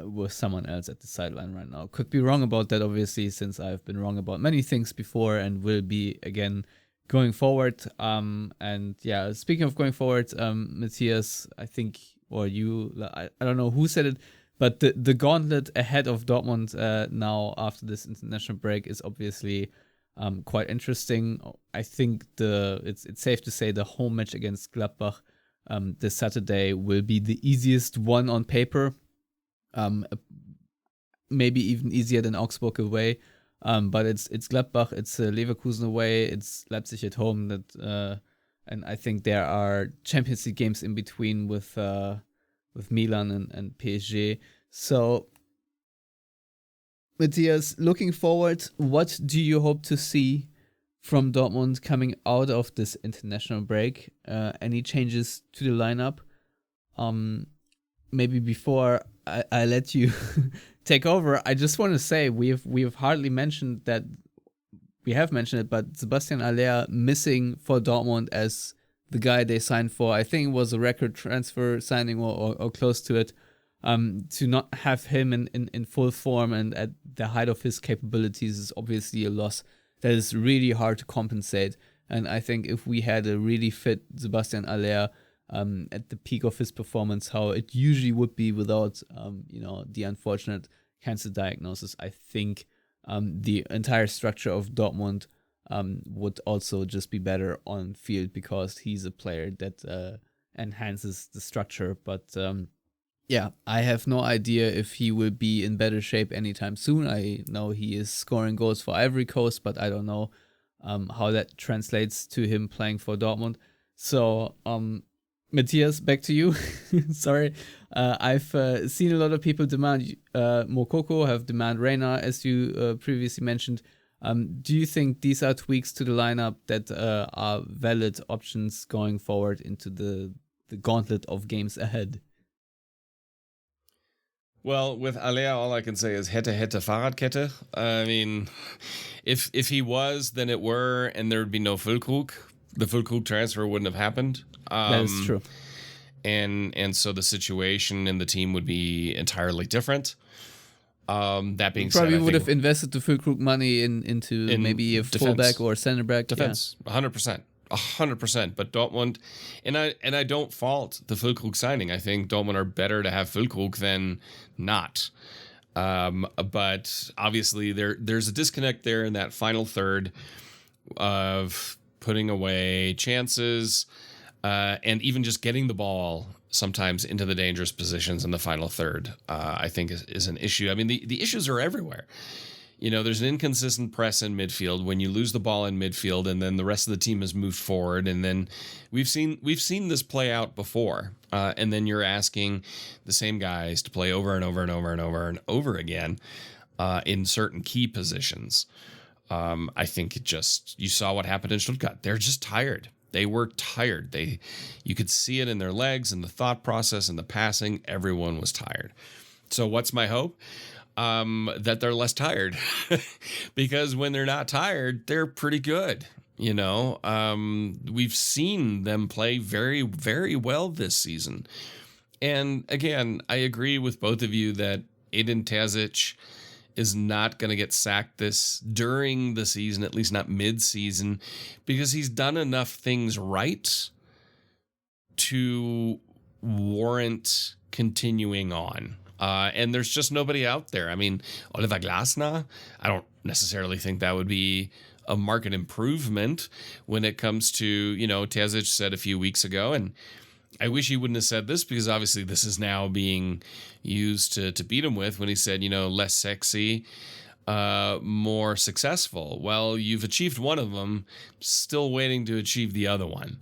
with someone else at the sideline right now. Could be wrong about that, obviously, since I've been wrong about many things before and will be again going forward. And yeah, speaking of going forward, Matthias, I think, or you, I don't know who said it, but the gauntlet ahead of Dortmund now after this international break is obviously quite interesting. I think it's safe to say the home match against Gladbach this Saturday will be the easiest one on paper. Maybe even easier than Augsburg away. But it's Gladbach, it's Leverkusen away, it's Leipzig at home. And I think there are Champions League games in between with Milan and PSG. So, Matthias, looking forward, what do you hope to see from Dortmund coming out of this international break? Any changes to the lineup? Maybe before I let you take over, I just want to say we have hardly mentioned that. We have mentioned it, but Sebastian Aller missing for Dortmund as the guy they signed for. I think it was a record transfer signing or close to it. To not have him in full form and at the height of his capabilities is obviously a loss that is really hard to compensate. And I think if we had a really fit Sebastian Aller at the peak of his performance, how it usually would be without the unfortunate cancer diagnosis, I think the entire structure of Dortmund would also just be better on field, because he's a player that enhances the structure. But I have no idea if he will be in better shape anytime soon. I know he is scoring goals for Ivory Coast, but I don't know how that translates to him playing for Dortmund. So, Matthias, back to you. Sorry. I've seen a lot of people demand Mokoko, have demand Reina, as you previously mentioned. Do you think these are tweaks to the lineup that are valid options going forward into the gauntlet of games ahead? Well, with Alea, all I can say is hätte Fahrradkette. I mean, if he was, then it were, and there would be no Füllkrug. The Füllkrug transfer wouldn't have happened. That is true. And so the situation in the team would be entirely different. That being said, probably would have invested the Füllkrug money into maybe a fullback or center back. Defense, 100%. 100%, but Dortmund, and I don't fault the Füllkrug signing. I think Dortmund are better to have Füllkrug than not. But obviously there's a disconnect there in that final third of putting away chances, and even just getting the ball sometimes into the dangerous positions in the final third, I think is an issue. I mean, the issues are everywhere. There's an inconsistent press in midfield when you lose the ball in midfield, and then the rest of the team has moved forward, and then we've seen this play out before, and then you're asking the same guys to play over and over and over and over and over again in certain key positions. I think you saw what happened in Stuttgart. They're just tired. They were tired. You could see it in their legs and the thought process and the passing. Everyone was tired. So what's my hope? That they're less tired, because when they're not tired, they're pretty good. We've seen them play very, very well this season. And again, I agree with both of you that Edin Terzic is not going to get sacked during the season, at least not mid-season, because he's done enough things right to warrant continuing on. And there's just nobody out there. I mean, Oliver Glasner, I don't necessarily think that would be a market improvement when it comes to, Terzic said a few weeks ago, and I wish he wouldn't have said this, because obviously this is now being used to beat him with, when he said, less sexy, more successful. Well, you've achieved one of them, still waiting to achieve the other one.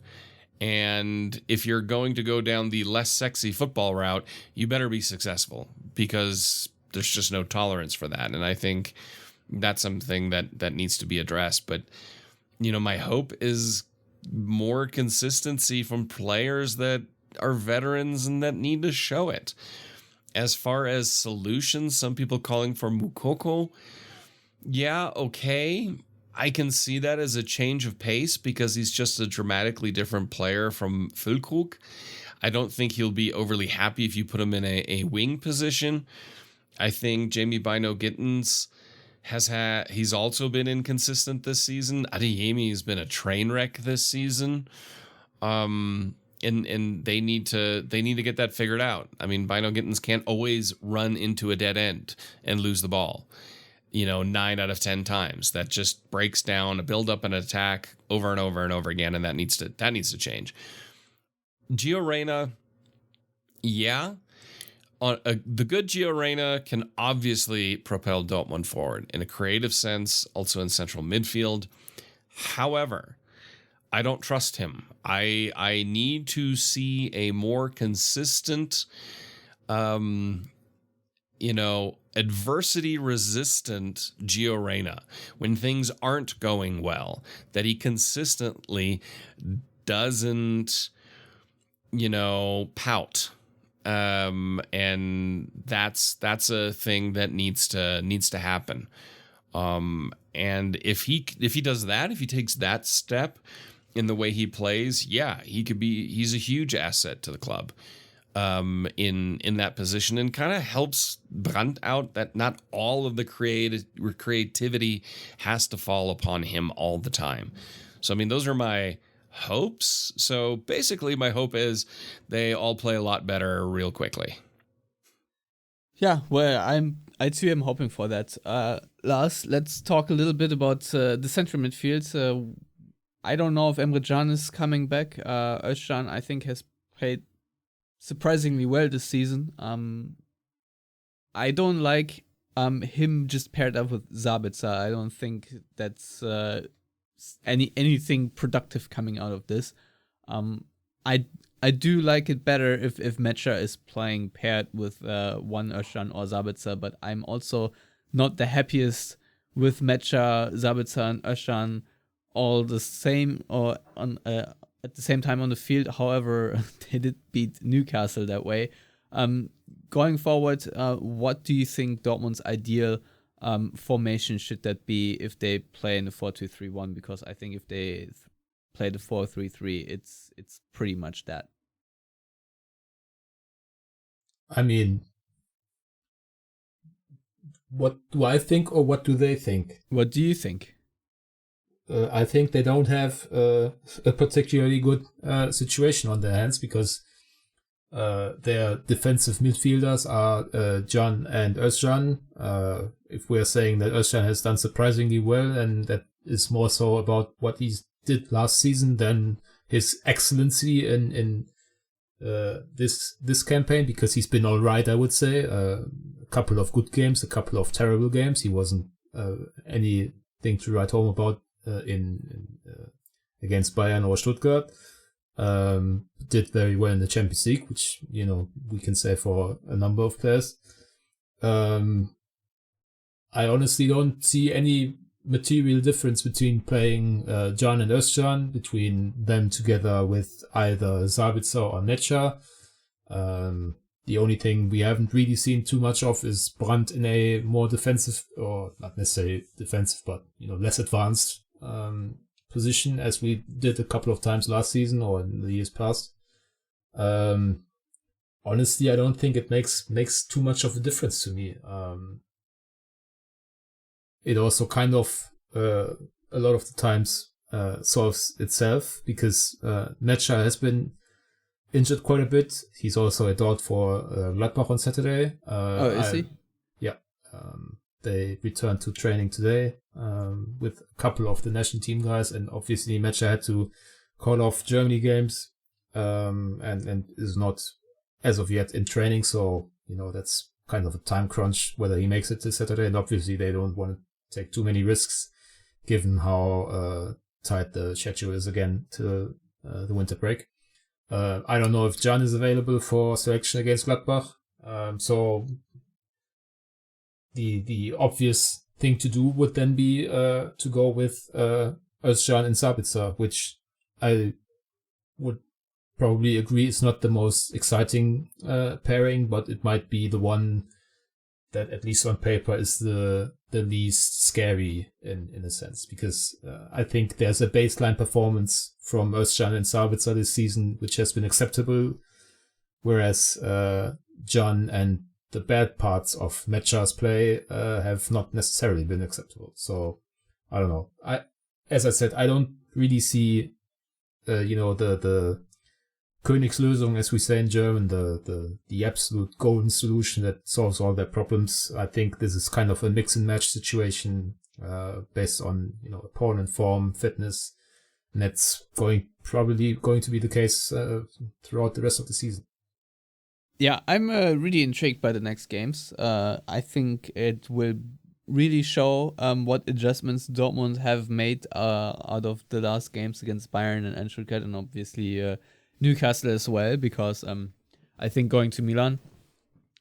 And if you're going to go down the less sexy football route, you better be successful, because there's just no tolerance for that. And I think that's something that needs to be addressed. But, my hope is more consistency from players that are veterans and that need to show it. As far as solutions, some people calling for Moukoko. Yeah, okay. I can see that as a change of pace, because he's just a dramatically different player from Füllkrug. I don't think he'll be overly happy if you put him in a wing position. I think Jamie Bino Gittins he's also been inconsistent this season. Adeyemi has been a train wreck this season. And they need to get that figured out. I mean, Bino Gittins can't always run into a dead end and lose the ball. 9 out of 10 times. That just breaks down a build up and attack over and over and over again, and that needs to change. Gio Reyna, yeah. The good Gio Reyna can obviously propel Dortmund forward in a creative sense, also in central midfield. However, I don't trust him. I need to see a more consistent, adversity-resistant Gio Reyna when things aren't going well, that he consistently doesn't, pout. And that's a thing that needs to happen. And if he does that, if he takes that step in the way he plays, yeah, he's a huge asset to the club. In that position, and kind of helps Brandt out that not all of the creativity has to fall upon him all the time. So, I mean, those are my hopes. So basically my hope is they all play a lot better real quickly. Yeah, well, I too am hoping for that. Lars, let's talk a little bit about the central midfield. I don't know if Emre Can is coming back. Özcan, I think, has played surprisingly well this season. I don't like him just paired up with Sabitzer. I don't think that's anything productive coming out of this. I do like it better if Mecha is playing paired with one Özcan or Sabitzer, but I'm also not the happiest with Mecha, Sabitzer, and Özcan all the same or on at the same time on the field. However, they did beat Newcastle that way. Going forward, what do you think Dortmund's ideal formation should that be if they play in the 4-2-3-1? Because I think if they play the 4-3-3, it's pretty much that. I mean, what do I think, or what do they think? What do you think? I think they don't have a particularly good situation on their hands, because their defensive midfielders are Can and Özcan. If we're saying that Özcan has done surprisingly well, and that is more so about what he's did last season than his excellency in this campaign, because he's been all right, I would say. A couple of good games, a couple of terrible games. He wasn't anything to write home about against Bayern or Stuttgart. Did very well in the Champions League, which, we can say for a number of players. I honestly don't see any material difference between playing Can and Özcan, between them together with either Sabitzer or Netscher. The only thing we haven't really seen too much of is Brandt in a more defensive, or not necessarily defensive, but less advanced position, as we did a couple of times last season or in the years past. Honestly, I don't think it makes too much of a difference to me. It also kind of a lot of the times solves itself, because Netscher has been injured quite a bit. He's also a doubt for Gladbach on Saturday. Is he? Yeah. They returned to training today with a couple of the national team guys, and obviously Netscher had to call off Germany games and is not as of yet in training. So, that's kind of a time crunch whether he makes it this Saturday, and obviously they don't want to take too many risks given how tight the schedule is again to the winter break. I don't know if Can is available for selection against Gladbach. So the obvious thing to do would then be to go with Özcan and Sabitzer, which I would probably agree is not the most exciting pairing, but it might be the one that, at least on paper, is the least scary in a sense, because I think there's a baseline performance from Özcan and Sabitzer this season which has been acceptable, whereas Can and the bad parts of Netscher's play have not necessarily been acceptable. So I don't know. As I said, I don't really see the Königslösung, as we say in German, the absolute golden solution that solves all their problems. I think this is kind of a mix and match situation based on opponent form, fitness, and that's probably going to be the case throughout the rest of the season. Yeah, I'm really intrigued by the next games. I think it will really show what adjustments Dortmund have made out of the last games against Bayern and Stuttgart, and obviously Newcastle as well, because I think going to Milan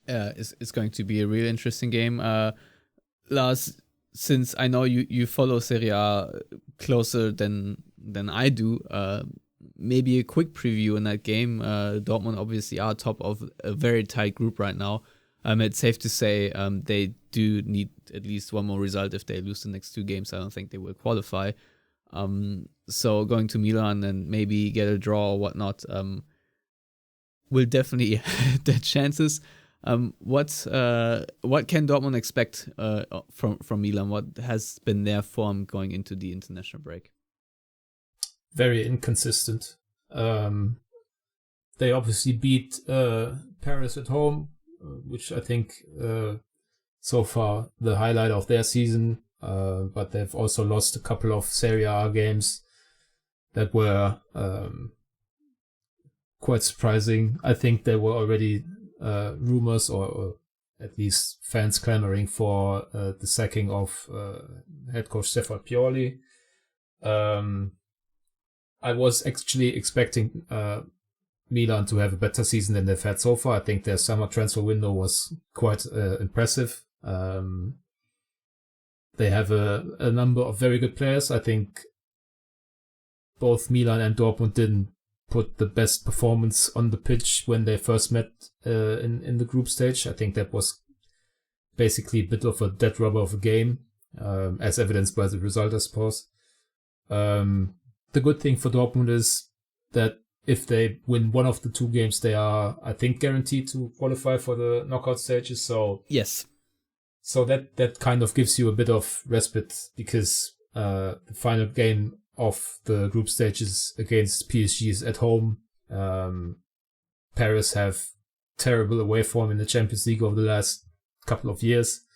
is going to be a real interesting game. Lars, since I know you follow Serie A closer than I do, maybe a quick preview in that game. Dortmund obviously are top of a very tight group right now. It's safe to say they do need at least one more result. If they lose the next two games, I don't think they will qualify. So going to Milan and maybe get a draw or whatnot will definitely add their chances. What can Dortmund expect from Milan? What has been their form going into the international break? Very inconsistent. They obviously beat Paris at home, which I think so far the highlight of their season. But they've also lost a couple of Serie A games that were quite surprising. I think there were already rumors, or at least fans clamoring for the sacking of head coach Stefan Pioli. I was actually expecting Milan to have a better season than they've had so far. I think their summer transfer window was quite impressive. They have a number of very good players. I think both Milan and Dortmund didn't put the best performance on the pitch when they first met in the group stage. I think that was basically a bit of a dead rubber of a game, as evidenced by the result, I suppose. The good thing for Dortmund is that if they win one of the two games, they are, I think, guaranteed to qualify for the knockout stages. So yes. So that kind of gives you a bit of respite, because the final game of the group stages against PSG is at home. Paris have terrible away form in the Champions League over the last couple of years.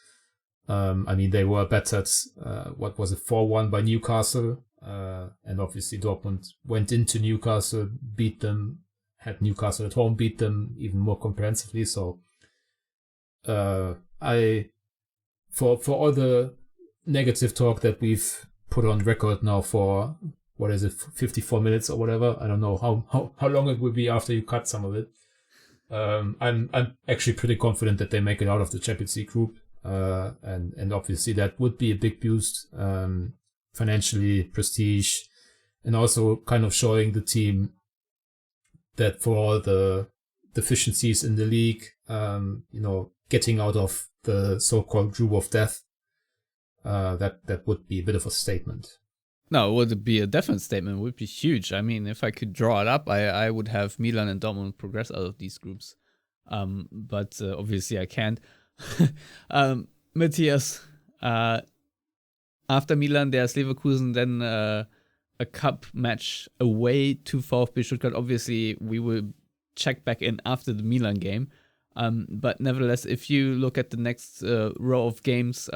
I mean, they were battered, 4-1 by Newcastle. And obviously Dortmund went into Newcastle, beat them, had Newcastle at home, beat them even more comprehensively. So for all the negative talk that we've put on record now for, 54 minutes or whatever, I don't know how long it will be after you cut some of it. I'm actually pretty confident that they make it out of the Champions League group, and obviously that would be a big boost, financially, prestige, and also kind of showing the team that for all the deficiencies in the league, getting out of the so-called group of death, that would be a bit of a statement. No, it would be a definite statement. It would be huge. I mean, if I could draw it up, I would have Milan and Dortmund progress out of these groups. But obviously I can't. Matthias, after Milan, there's Leverkusen, then a cup match away to VfB Stuttgart. Obviously, we will check back in after the Milan game. But nevertheless, if you look at the next row of games,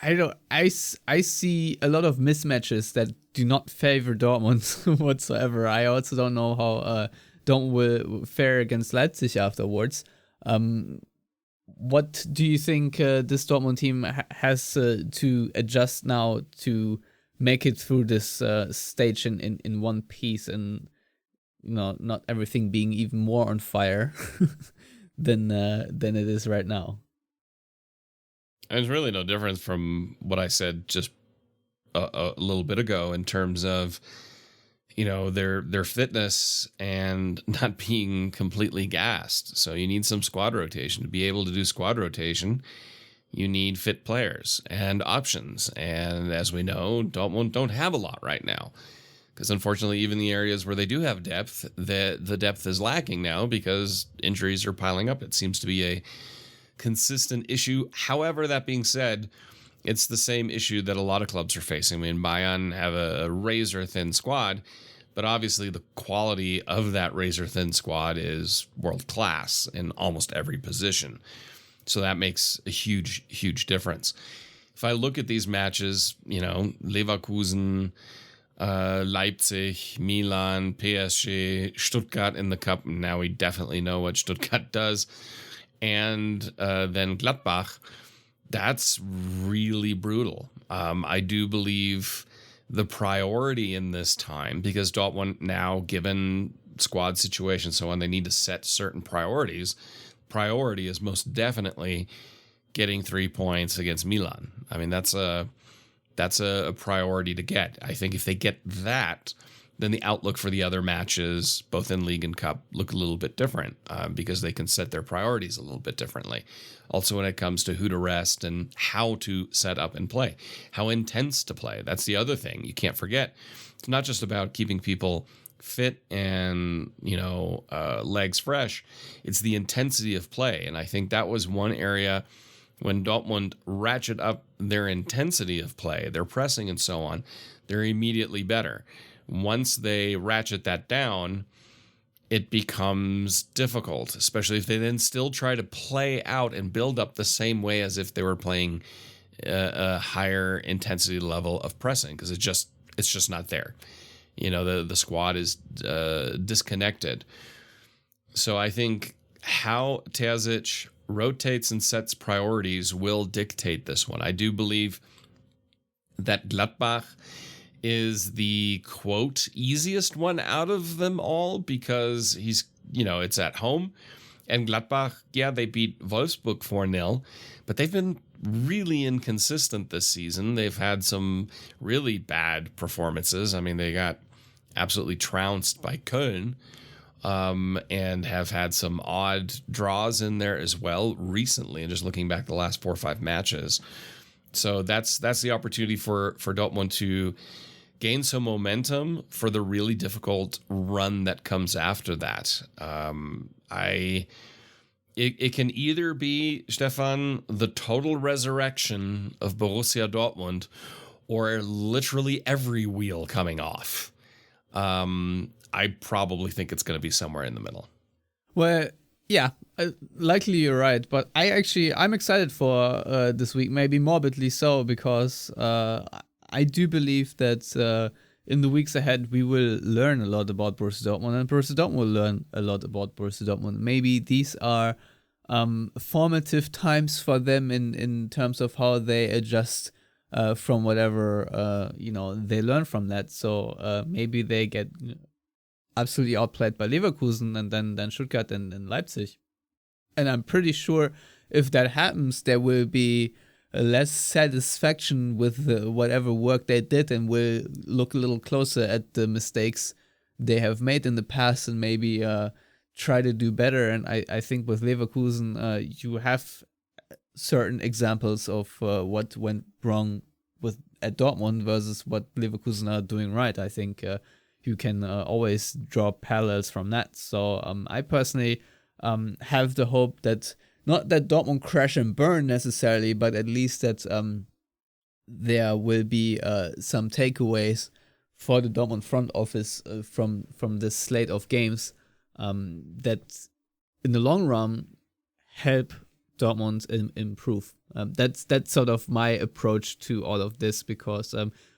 I see a lot of mismatches that do not favor Dortmund whatsoever. I also don't know how Dortmund will fare against Leipzig afterwards. What do you think this Dortmund team has to adjust now to make it through this stage in one piece, and not everything being even more on fire than it is right now? There's really no difference from what I said just a little bit ago in terms of, their fitness and not being completely gassed. So you need some squad rotation. To be able to do squad rotation, you need fit players and options. And as we know, Dortmund don't have a lot right now, because unfortunately, even the areas where they do have depth, the depth is lacking now because injuries are piling up. It seems to be a consistent issue. However, that being said, it's the same issue that a lot of clubs are facing. I mean, Bayern have a razor-thin squad, but obviously the quality of that razor-thin squad is world-class in almost every position. So that makes a huge, huge difference. If I look at these matches, Leverkusen, Leipzig, Milan, PSG, Stuttgart in the cup, now we definitely know what Stuttgart does, and then Gladbach, that's really brutal. I do believe the priority in this time, because Dortmund now, given squad situation, so on, they need to set certain priorities. Priority is most definitely getting 3 points against Milan. I mean, that's a priority to get. I think if they get that, then the outlook for the other matches, both in League and Cup, look a little bit different, because they can set their priorities a little bit differently. Also, when it comes to who to rest and how to set up and play, how intense to play. That's the other thing you can't forget. It's not just about keeping people fit and, legs fresh. It's the intensity of play. And I think that was one area when Dortmund ratchet up their intensity of play, their pressing and so on, they're immediately better. Once they ratchet that down, it becomes difficult, especially if they then still try to play out and build up the same way as if they were playing a higher intensity level of pressing, because it's just not there. The squad is disconnected. So I think how Terzic rotates and sets priorities will dictate this one. I do believe that Gladbach is the, quote, easiest one out of them all, because it's at home. And Gladbach, they beat Wolfsburg 4-0, but they've been really inconsistent this season. They've had some really bad performances. I mean, they got absolutely trounced by Köln, and have had some odd draws in there as well recently, and just looking back the last 4 or 5 matches. So that's the opportunity for Dortmund to gain some momentum for the really difficult run that comes after that. It can either be, Stefan, the total resurrection of Borussia Dortmund, or literally every wheel coming off. I probably think it's going to be somewhere in the middle. Well, yeah, likely you're right, but I'm excited for this week, maybe morbidly so, because I do believe that in the weeks ahead we will learn a lot about Borussia Dortmund, and Borussia Dortmund will learn a lot about Borussia Dortmund. Maybe these are formative times for them in terms of how they adjust from whatever they learn from that. So maybe they get absolutely outplayed by Leverkusen and then Stuttgart and Leipzig. And I'm pretty sure if that happens, there will be less satisfaction with whatever work they did, and will look a little closer at the mistakes they have made in the past and maybe try to do better. And I think with Leverkusen, you have certain examples of what went wrong at Dortmund versus what Leverkusen are doing right. I think you can always draw parallels from that. So I personally have the hope that, not that Dortmund crash and burn necessarily, but at least that there will be some takeaways for the Dortmund front office from this slate of games that in the long run help Dortmund improve. That's sort of my approach to all of this, because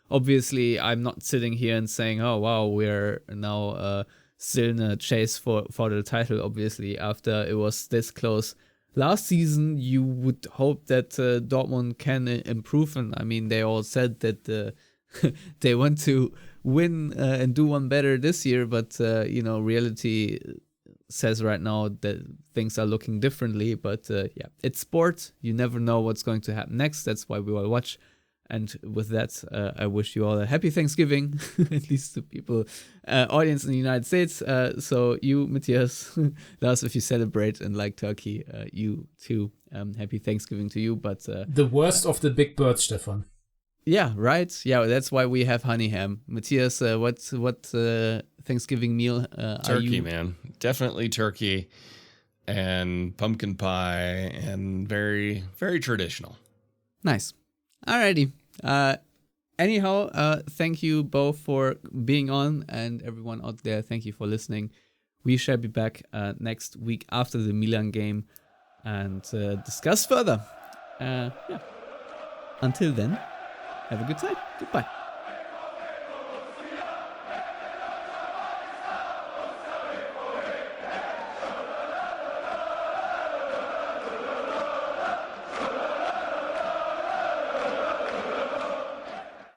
obviously I'm not sitting here and saying, oh wow, we're now still in a chase for the title. Obviously, after it was this close last season, you would hope that Dortmund can improve. And I mean, they all said that they want to win and do one better this year, but reality says right now that things are looking differently. But yeah, it's sport. You never know what's going to happen next. That's why we all watch. And with that, I wish you all a happy Thanksgiving, at least to people, audience in the United States. So you, Matthias, Lars, if you celebrate and like turkey, you too, happy Thanksgiving to you. But the worst of the big birds, Stefan. Yeah, right. Yeah, that's why we have honey ham. Matthias, what Thanksgiving meal turkey, are you? Man. Definitely turkey and pumpkin pie, and very, very traditional. Nice. Alrighty. Anyhow, thank you both for being on, and everyone out there, thank you for listening. We shall be back next week after the Milan game and discuss further. Yeah. Until then, have a good time. Goodbye.